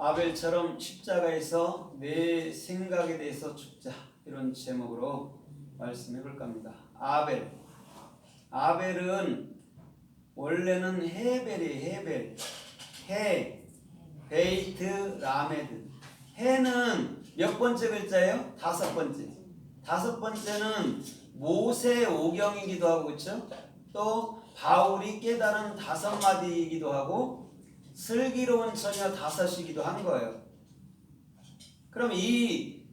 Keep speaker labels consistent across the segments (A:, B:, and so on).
A: 아벨처럼 십자가에서 내 생각에 대해서 죽자, 이런 제목으로 말씀해 볼까 합니다. 아벨은 원래는 헤벨이에요. 헤벨, 베이트, 라메드. 헤는 몇 번째 글자예요? 다섯 번째. 다섯 번째는 모세 오경이기도 하고, 그렇죠? 또 바울이 깨달은 다섯 마디이기도 하고 슬기로운 처녀 다섯이기도 한 거예요. 그럼 이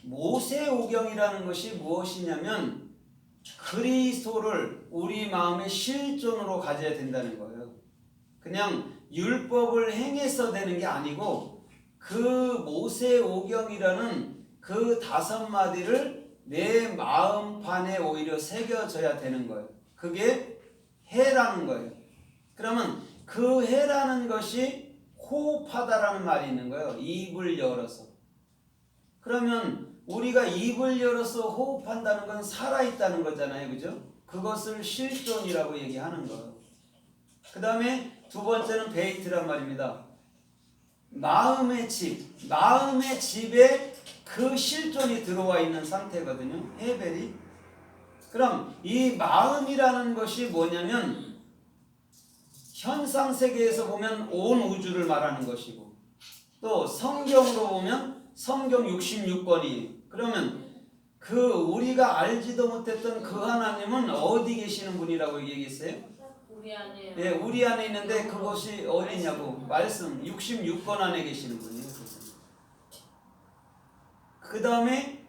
A: 모세 오경이라는 것이 무엇이냐면 그리스도를 우리 마음의 실존으로 가져야 된다는 거예요. 그냥 율법을 행해서 되는 게 아니고 그 모세 오경이라는 그 다섯 마디를 내 마음판에 오히려 새겨져야 되는 거예요. 그게 해라는 거예요. 그러면 그 해라는 것이 호흡하다라는 말이 있는 거예요. 입을 열어서. 그러면 우리가 입을 열어서 호흡한다는 건 살아있다는 거잖아요. 그죠? 그것을 실존이라고 얘기하는 거예요. 그 다음에 두 번째는 베이트란 말입니다. 마음의 집. 마음의 집에 그 실존이 들어와 있는 상태거든요. 헤벨이. 그럼 이 마음이라는 것이 뭐냐면 현상 세계에서 보면 온 우주를 말하는 것이고 또 성경으로 보면 성경 66권이 그러면 그 우리가 알지도 못했던 그 하나님은 어디 계시는 분이라고 얘기했어요?
B: 우리 안에.
A: 예, 우리 안에 있는데 그것이 어디냐고. 말씀 66권 안에 계시는 분이에요. 그 다음에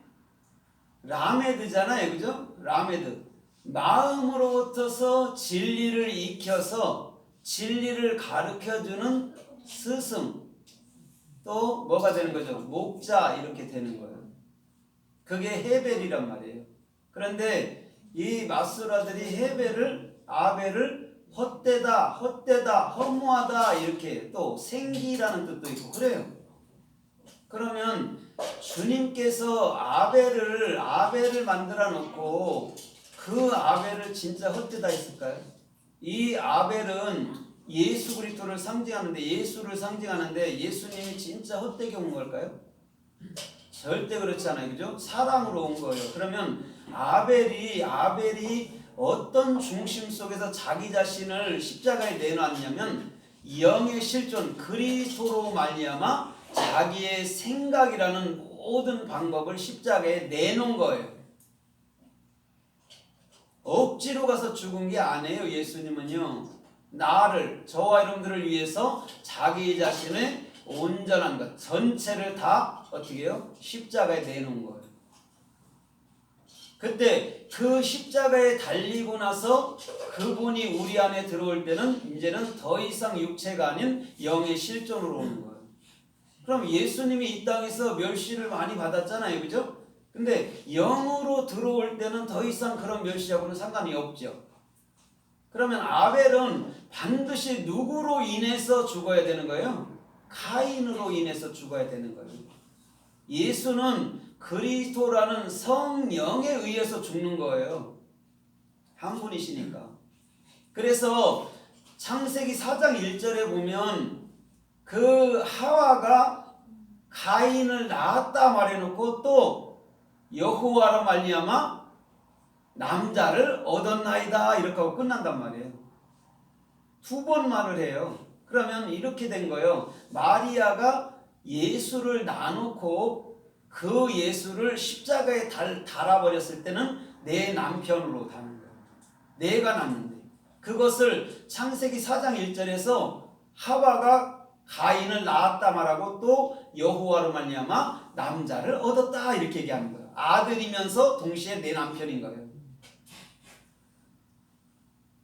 A: 라메드잖아요. 그죠? 라메드. 마음으로부터서 진리를 익혀서 진리를 가르쳐주는 스승. 또 뭐가 되는 거죠? 목자 이렇게 되는 거예요. 그게 헤벨이란 말이에요. 그런데 이 마수라들이 아벨을 헛되다, 허무하다 이렇게 또 생기라는 뜻도 있고 그래요. 그러면 주님께서 아벨을 만들어 놓고 그 아벨을 진짜 헛되다 했을까요? 이 아벨은 예수 그리스도를 상징하는데 예수를 상징하는데 예수님이 진짜 헛되게 온 걸까요? 절대 그렇지 않아요. 그죠? 사랑으로 온 거예요. 그러면 아벨이 어떤 중심 속에서 자기 자신을 십자가에 내놨냐면 영의 실존 그리스도로 말미암아 자기의 생각이라는 모든 방법을 십자가에 내놓은 거예요. 억지로 가서 죽은 게 아니에요. 예수님은요. 저와 여러분들을 위해서 자기 자신의 온전한 것 전체를 다 어떻게 해요? 십자가에 내놓은 거예요. 그때 그 십자가에 달리고 나서 그분이 우리 안에 들어올 때는 이제는 더 이상 육체가 아닌 영의 실존으로 오는 거예요. 그럼 예수님이 이 땅에서 멸시를 많이 받았잖아요. 그죠? 근데 영으로 들어올 때는 더 이상 그런 멸시하고는 상관이 없죠. 그러면 아벨은 반드시 누구로 인해서 죽어야 되는 거예요? 가인으로 인해서 죽어야 되는 거예요. 예수는 그리스도라는 성령에 의해서 죽는 거예요. 한 분이시니까. 그래서 창세기 4장 1절에 보면 그 하와가 가인을 낳았다 말해놓고 또 여호와로 말미암아 남자를 얻었나이다 이렇게 하고 끝난단 말이에요. 두 번 말을 해요. 그러면 이렇게 된 거예요. 마리아가 예수를 낳아놓고 그 예수를 십자가에 달아버렸을 때는 내 남편으로 다는 거예요. 내가 낳는데 그것을 창세기 4장 1절에서 하와가 가인을 낳았다 말하고 또 여호와로 말미암아 남자를 얻었다 이렇게 얘기하는 거예요. 아들이면서 동시에 내 남편인 거예요.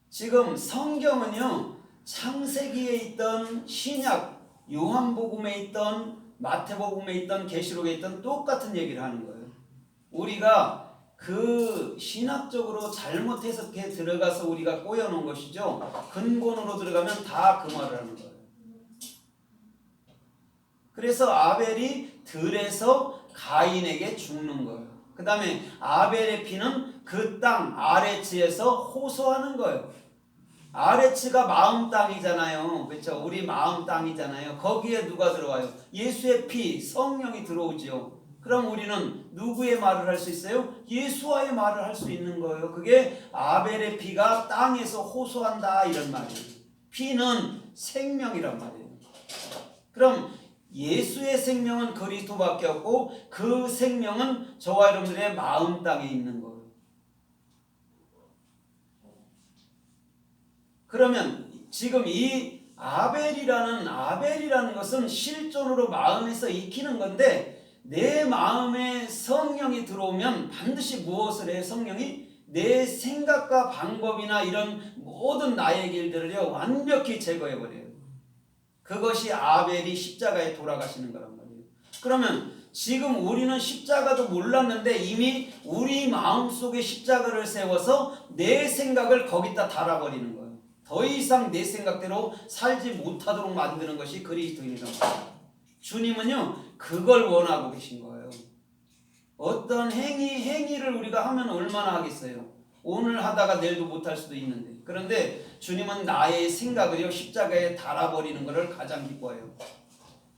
A: 지금 성경은요. 창세기에 있던 신약, 요한복음에 있던 마태복음에 있던 계시록에 있던 똑같은 얘기를 하는 거예요. 우리가 그 신학적으로 잘못 해석해 들어가서 우리가 꼬여놓은 것이죠. 근본으로 들어가면 다 그 말을 하는 거예요. 그래서 아벨이 들에서 가인에게 죽는 거예요. 그 다음에 아벨의 피는 그 땅 아레츠에서 호소하는 거예요. 아레츠가 마음 땅이잖아요. 그렇죠? 우리 마음 땅이잖아요. 거기에 누가 들어와요? 예수의 피, 성령이 들어오지요. 그럼 우리는 누구의 말을 할 수 있어요? 예수와의 말을 할 수 있는 거예요. 그게 아벨의 피가 땅에서 호소한다 이런 말이에요. 피는 생명이란 말이에요. 그럼 예수의 생명은 그리스도밖에 없고 그 생명은 저와 여러분들의 마음 땅에 있는 거예요. 그러면 지금 이 아벨이라는 것은 실존으로 마음에서 익히는 건데 내 마음에 성령이 들어오면 반드시 무엇을 해? 성령이 내 생각과 방법이나 이런 모든 나의 길들을요 완벽히 제거해버려요. 그것이 아벨이 십자가에 돌아가시는 거란 말이에요. 그러면 지금 우리는 십자가도 몰랐는데 이미 우리 마음속에 십자가를 세워서 내 생각을 거기다 달아버리는 거예요. 더 이상 내 생각대로 살지 못하도록 만드는 것이 그리스도인이란 말이에요. 주님은요 그걸 원하고 계신 거예요. 어떤 행위를 우리가 하면 얼마나 하겠어요. 오늘 하다가 내일도 못할 수도 있는데, 그런데 주님은 나의 생각을요 십자가에 달아버리는 것을 가장 기뻐해요.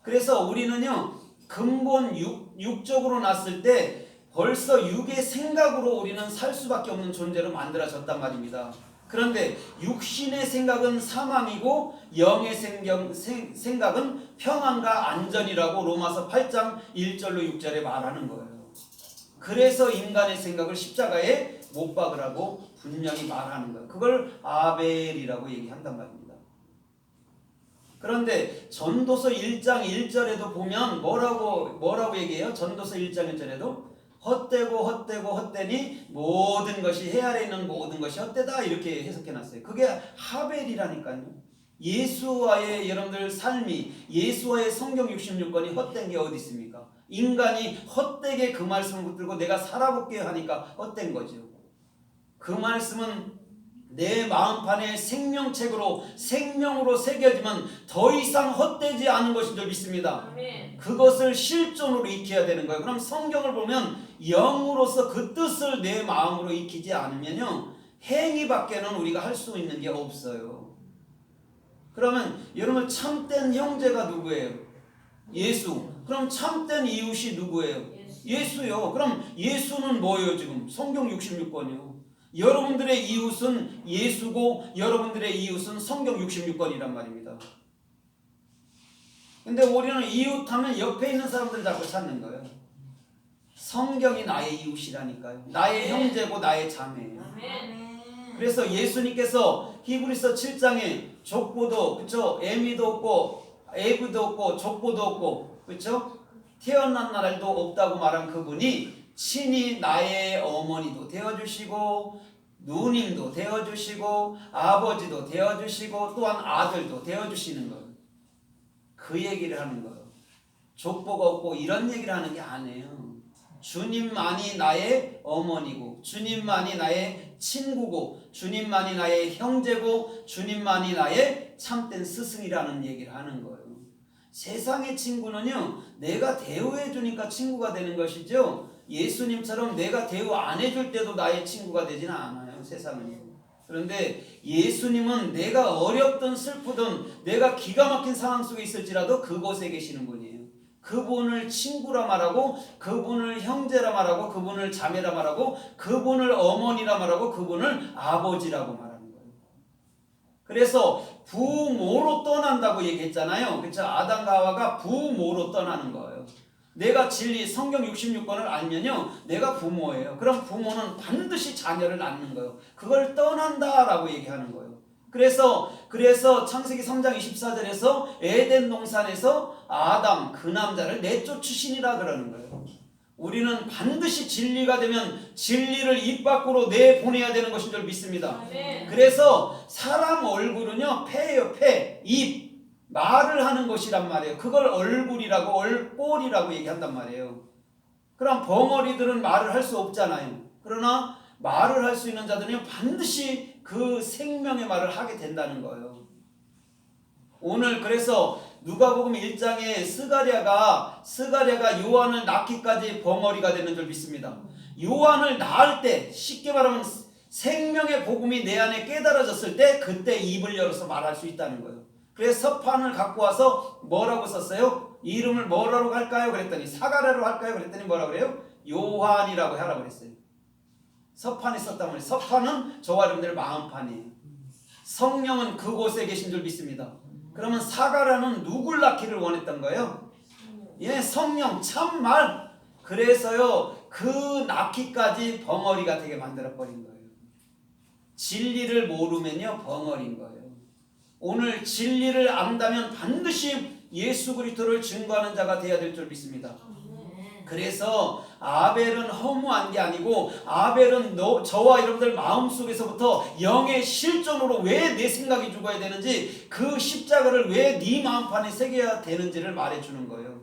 A: 그래서 우리는요 근본 육적으로 났을 때 벌써 육의 생각으로 우리는 살 수밖에 없는 존재로 만들어졌단 말입니다. 그런데 육신의 생각은 사망이고 영의 생각은 평안과 안전이라고 로마서 8장 1절로 6절에 말하는 거예요. 그래서 인간의 생각을 십자가에 못 박으라고 분명히 말하는 거예요. 그걸 아벨이라고 얘기한단 말입니다. 그런데 전도서 1장 1절에도 보면 뭐라고 얘기해요? 전도서 1장 1절에도 헛되니 모든 것이 해 아래 있는 모든 것이 헛되다 이렇게 해석해놨어요. 그게 하벨이라니까요. 예수와의 여러분들 삶이 예수와의 성경 66권이 헛된 게 어디 있습니까? 인간이 헛되게 그 말씀을 붙들고 내가 살아볼게 하니까 헛된 거죠. 그 말씀은 내 마음판에 생명으로 새겨지면 더 이상 헛되지 않은 것인 줄 믿습니다. 아멘. 그것을 실존으로 익혀야 되는 거예요. 그럼 성경을 보면 영으로서 그 뜻을 내 마음으로 익히지 않으면요 행위밖에는 우리가 할 수 있는 게 없어요. 그러면 여러분 참된 형제가 누구예요? 예수. 그럼 참된 이웃이 누구예요? 예수요. 그럼 예수는 뭐예요 지금? 성경 66권이요. 여러분들의 이웃은 예수고 여러분들의 이웃은 성경 66권이란 말입니다. 근데 우리는 이웃하면 옆에 있는 사람들 자꾸 찾는 거예요. 성경이 나의 이웃이라니까요. 나의 형제고 나의 자매예요. 그래서 예수님께서 히브리서 7장에 족보도 그렇죠? 애미도 없고 애부도 없고 족보도 없고 그렇죠? 태어난 날도 없다고 말한 그분이 친히 나의 어머니도 되어주시고 누님도 되어주시고 아버지도 되어주시고 또한 아들도 되어주시는 거예요. 그 얘기를 하는 거예요. 족보가 없고 이런 얘기를 하는 게 아니에요. 주님만이 나의 어머니고 주님만이 나의 친구고 주님만이 나의 형제고 주님만이 나의 참된 스승이라는 얘기를 하는 거예요. 세상의 친구는요 내가 대우해 주니까 친구가 되는 것이죠 예수님처럼 내가 대우 안 해줄 때도 나의 친구가 되지는 않아요. 세상은요. 그런데 예수님은 내가 어렵든 슬프든 내가 기가 막힌 상황 속에 있을지라도 그곳에 계시는 분이에요. 그분을 친구라 말하고 그분을 형제라 말하고 그분을 자매라 말하고 그분을 어머니라 말하고 그분을 아버지라고 말하는 거예요. 그래서 부모로 떠난다고 얘기했잖아요. 그렇죠? 아담과 하와가 부모로 떠나는 거예요. 내가 진리 성경 66권을 알면요 내가 부모예요. 그럼 부모는 반드시 자녀를 낳는 거예요. 그걸 떠난다라고 얘기하는 거예요. 그래서 창세기 3장 24절에서 에덴 동산에서 아담 그 남자를 내쫓으시니라 그러는 거예요. 우리는 반드시 진리가 되면 진리를 입 밖으로 내보내야 되는 것인 줄 믿습니다. 그래서 사람 얼굴은요 폐예요. 폐, 입 말을 하는 것이란 말이에요. 그걸 얼굴이라고 얼꼴이라고 얘기한단 말이에요. 그럼 벙어리들은 말을 할 수 없잖아요. 그러나 말을 할 수 있는 자들은 반드시 그 생명의 말을 하게 된다는 거예요. 오늘 그래서 누가복음 1장에 스가랴가 요한을 낳기까지 벙어리가 되는 줄 믿습니다. 요한을 낳을 때 쉽게 말하면 생명의 복음이 내 안에 깨달아졌을 때 그때 입을 열어서 말할 수 있다는 거예요. 그래서 서판을 갖고 와서 뭐라고 썼어요? 이름을 뭐라고 할까요? 그랬더니 사가랴로 할까요? 그랬더니 뭐라고 그래요? 요한이라고 하라고 그랬어요. 서판이 썼단 말이에요. 서판은 저와 여러분들의 마음판이에요. 성령은 그곳에 계신 줄 믿습니다. 그러면 사가랴는 누굴 낳기를 원했던 거예요? 예, 성령 참말. 그래서요 그 낳기까지 벙어리가 되게 만들어버린 거예요. 진리를 모르면요 벙어리인 거예요. 오늘 진리를 안다면 반드시 예수 그리스도를 증거하는 자가 되어야 될 줄 믿습니다. 그래서 아벨은 허무한 게 아니고 아벨은 저와 여러분들 마음속에서부터 영의 실존으로 왜 내 생각이 죽어야 되는지 그 십자가를 왜 네 마음판에 새겨야 되는지를 말해주는 거예요.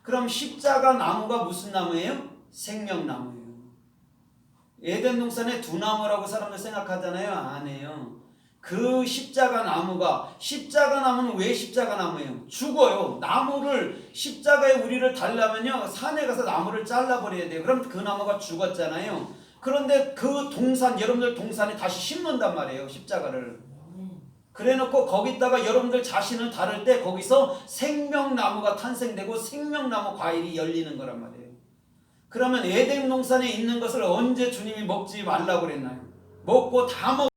A: 그럼 십자가 나무가 무슨 나무예요? 생명나무예요. 에덴 동산에 두 나무라고 사람들 생각하잖아요. 아니에요. 그 십자가 나무는 왜 십자가 나무예요? 죽어요. 나무를 십자가에 우리를 달라면요 산에 가서 나무를 잘라버려야 돼요. 그럼 그 나무가 죽었잖아요. 그런데 그 동산, 여러분들 동산에 다시 심는단 말이에요. 십자가를. 그래놓고 거기다가 여러분들 자신을 다룰 때 거기서 생명나무가 탄생되고 생명나무 과일이 열리는 거란 말이에요. 그러면 에덴 동산에 있는 것을 언제 주님이 먹지 말라고 그랬나요? 먹고 다 먹